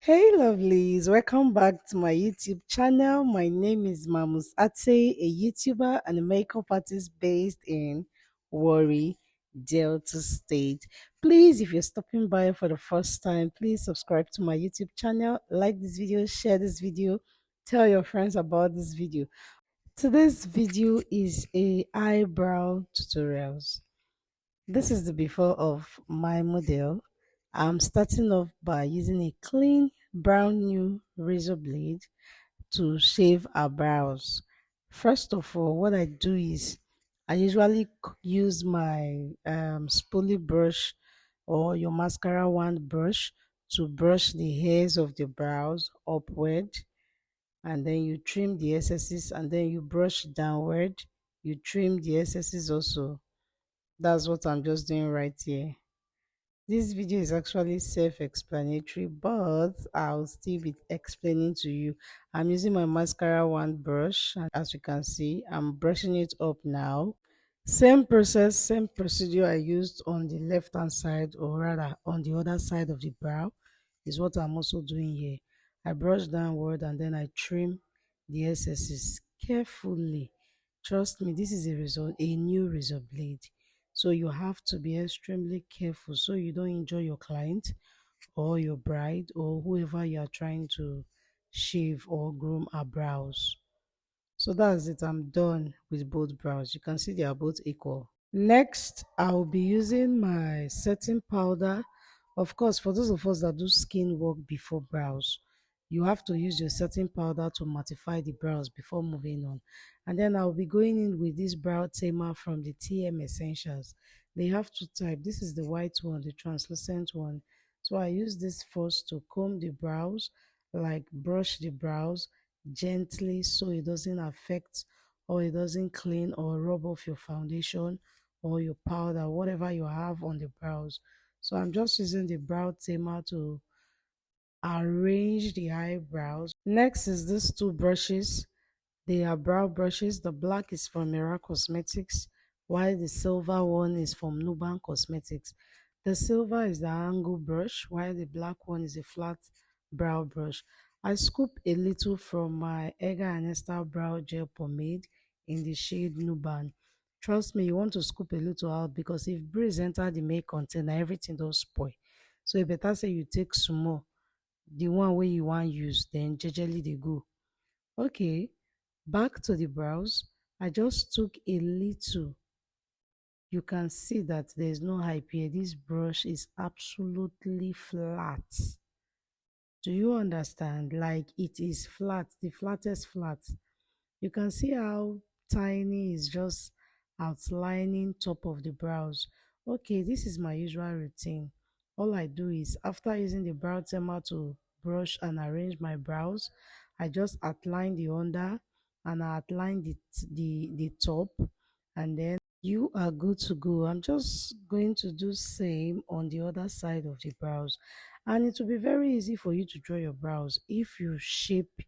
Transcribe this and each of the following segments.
Hey lovelies, welcome back to my YouTube channel. My name is Mamus Ate, a YouTuber and a makeup artist based in Warri, Delta State. Please, if you're stopping by for the first time, please subscribe to my YouTube channel, like this video, share this video, tell your friends about this video. Today's video is a eyebrow tutorials. This is the before of my model. I'm starting off by using a clean brown new razor blade to shave our brows. First of all, what I do is I usually use my spoolie brush or your mascara wand brush to brush the hairs of the brows upward, and then you trim the excesses, and then you brush downward, you trim the excesses also. That's what I'm just doing right here. This video is actually self-explanatory, but I'll still be explaining to you. I'm using my mascara wand brush, and as you can see, I'm brushing it up now. Same process, same procedure I used on the left hand side, or rather on the other side of the brow, is what I'm also doing here. I brush downward and then I trim the excesses carefully. Trust me, this is a new razor blade, so you have to be extremely careful so you don't injure your client or your bride or whoever you are trying to shave or groom her brows. So that's it. I'm done with both brows. You can see they are both equal. Next, I'll be using my setting powder. Of course, for those of us that do skin work before brows, you have to use your setting powder to mattify the brows before moving on. And then I'll be going in with this brow tamer from the TM Essentials. They have two types. This is the white one, the translucent one. So I use this first to comb the brows, like brush the brows gently so it doesn't affect or it doesn't clean or rub off your foundation or your powder, whatever you have on the brows. So I'm just using the brow tamer to arrange the eyebrows. Next is these two brushes. They are brow brushes. The black is from Mira Cosmetics, while the silver one is from Nuban Cosmetics. The silver is the angle brush, while the black one is a flat brow brush. I scoop a little from my Edgar and Esther brow gel pomade in the shade Nuban. Trust me, you want to scoop a little out because if breeze enter the make container, everything does spoil. So you better say you take small, the one where you want use, then jejely they go. Okay, back to the brows. I just took a little. You can see that there is no hype here. This brush is absolutely flat. Do you understand? Like it is flat, the flattest flat. You can see how tiny is just outlining top of the brows. Okay, this is my usual routine. All I do is after using the brow tamer to brush and arrange my brows, I just outline the under and I outline the top, and then you are good to go. I'm just going to do same on the other side of the brows, and it will be very easy for you to draw your brows if you shape,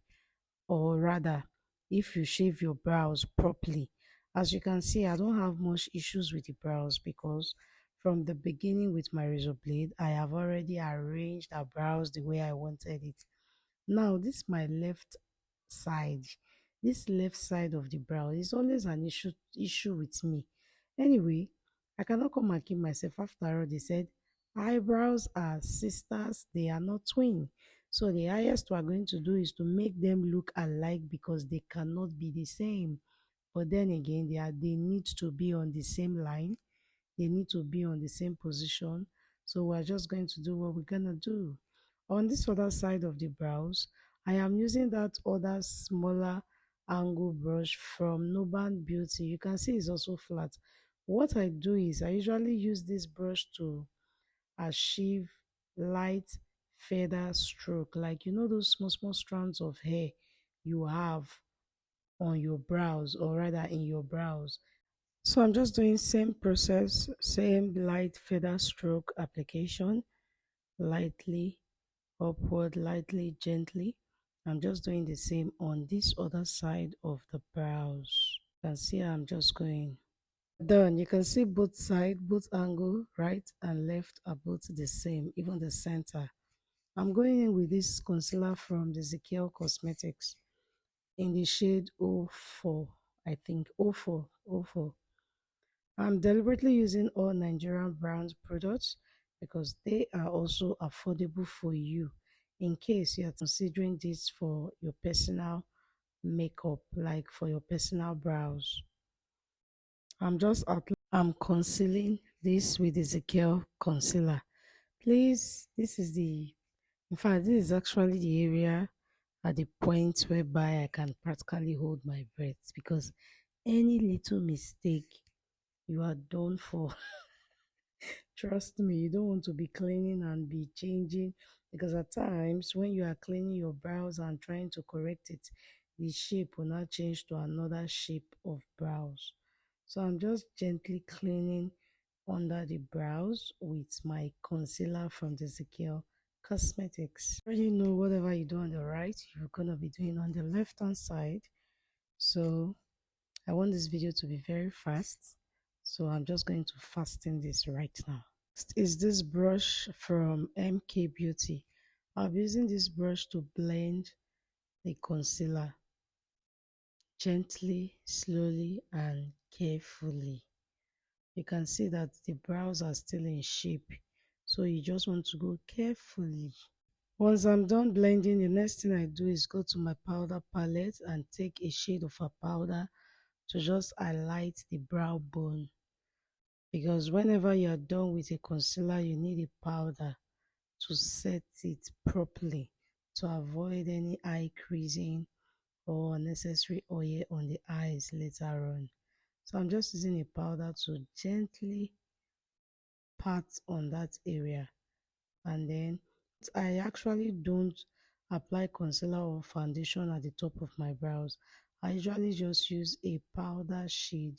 or rather if you shave your brows properly. As you can see, I don't have much issues with the brows because from the beginning with my razor blade I have already arranged the brows the way I wanted it. Now this my left side. This left side of the brow is always an issue with me. Anyway, I cannot come and keep myself. After all, they said eyebrows are sisters, they are not twin. So the highest we are going to do is to make them look alike because they cannot be the same. But then again, they need to be on the same line. They need to be on the same position. So we're just going to do what we're gonna do. On this other side of the brows, I am using that other smaller angle brush from Nuban Beauty. You can see it's also flat. What I do is I usually use this brush to achieve light feather stroke, like you know those small small strands of hair you have on your brows, or rather in your brows. So I'm just doing same process, same light feather stroke application, lightly upward, lightly, gently. I'm just doing the same on this other side of the brows. You can see I'm just going. Done. You can see both side, both angle, right and left are both the same, even the center. I'm going in with this concealer from the Ezekiel Cosmetics in the shade 04, I think 04, 04. I'm deliberately using all Nigerian brand products because they are also affordable for you in case you are considering this for your personal makeup, like for your personal brows. I'm concealing this with Ezekiel concealer. Please, in fact, this is actually the area at the point whereby I can practically hold my breath because any little mistake, you are done for. Trust me, you don't want to be cleaning and be changing because at times when you are cleaning your brows and trying to correct it, the shape will not change to another shape of brows. So I'm just gently cleaning under the brows with my concealer from the Ezekiel Cosmetics. You already know whatever you do on the right, you're gonna be doing on the left hand side. So I want this video to be very fast. So I'm just going to fasten this right now. Next is this brush from MK Beauty. I'll be using this brush to blend the concealer gently, slowly, and carefully. You can see that the brows are still in shape, so you just want to go carefully. Once I'm done blending, the next thing I do is go to my powder palette and take a shade of a powder to just highlight the brow bone, because whenever you're done with a concealer you need a powder to set it properly to avoid any eye creasing or unnecessary oil on the eyes later on. So I'm just using a powder to gently pat on that area, and then I actually don't apply concealer or foundation at the top of my brows. I usually just use a powder shade,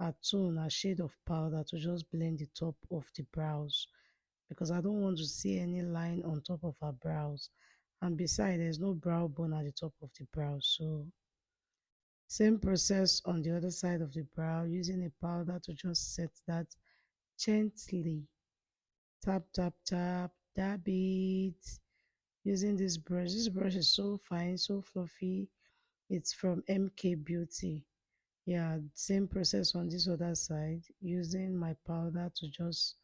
a tone, a shade of powder to just blend the top of the brows because I don't want to see any line on top of her brows. And besides, there's no brow bone at the top of the brow. So same process on the other side of the brow, using a powder to just set that gently. Tap, tap, tap, dab it. Using this brush. This brush is so fine, so fluffy. It's from MK Beauty. Yeah, same process on this other side. Using my powder to just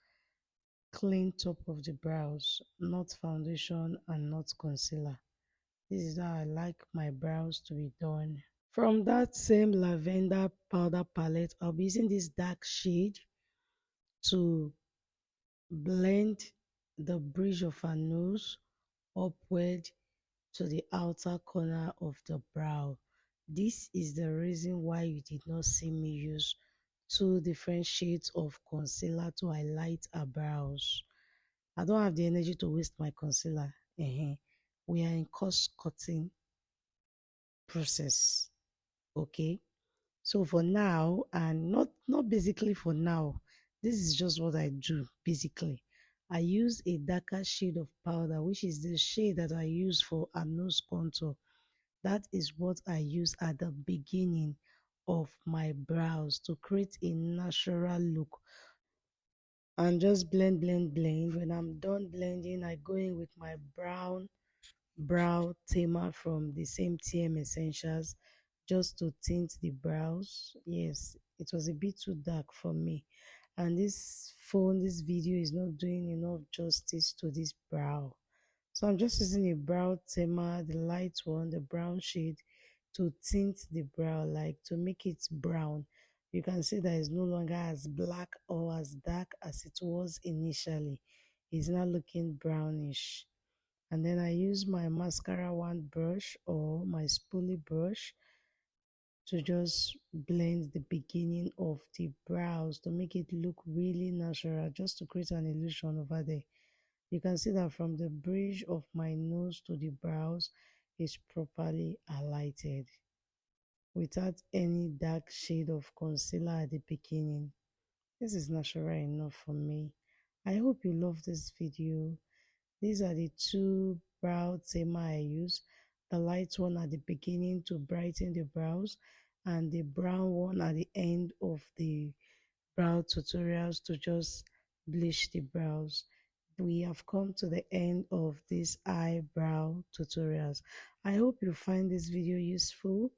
clean top of the brows, not foundation and not concealer. This is how I like my brows to be done. From that same lavender powder palette, I'll be using this dark shade to blend the bridge of her nose upward to the outer corner of the brow. This is the reason why you did not see me use two different shades of concealer to highlight her brows. I don't have the energy to waste my concealer. We are in cost cutting process. Okay. So for now, and not basically for now, this is just what I do basically. I use a darker shade of powder, which is the shade that I use for a nose contour. That is what I use at the beginning of my brows to create a natural look. And just blend, blend, blend. When I'm done blending, I go in with my brown brow tamer from the same TM Essentials just to tint the brows. Yes, it was a bit too dark for me. And this video is not doing enough justice to this brow. So I'm just using a brow tamer, the light one, the brown shade, to tint the brow, like to make it brown. You can see that it's no longer as black or as dark as it was initially. It's now looking brownish. And then I use my mascara wand brush or my spoolie brush to just blend the beginning of the brows to make it look really natural, just to create an illusion over there. You can see that from the bridge of my nose to the brows is properly highlighted without any dark shade of concealer at the beginning. This is natural enough for me. I hope you love this video. These are the two brow tamer I use. The light one at the beginning to brighten the brows, and the brown one at the end of the brow tutorials to just bleach the brows. we have come to the end of this eyebrow tutorials. I hope you find this video useful.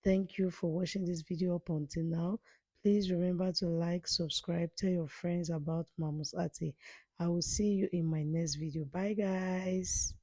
Thank you for watching this video up until now. Please remember to like, subscribe, tell your friends about Mamus Ate. I will see you in my next video. Bye guys.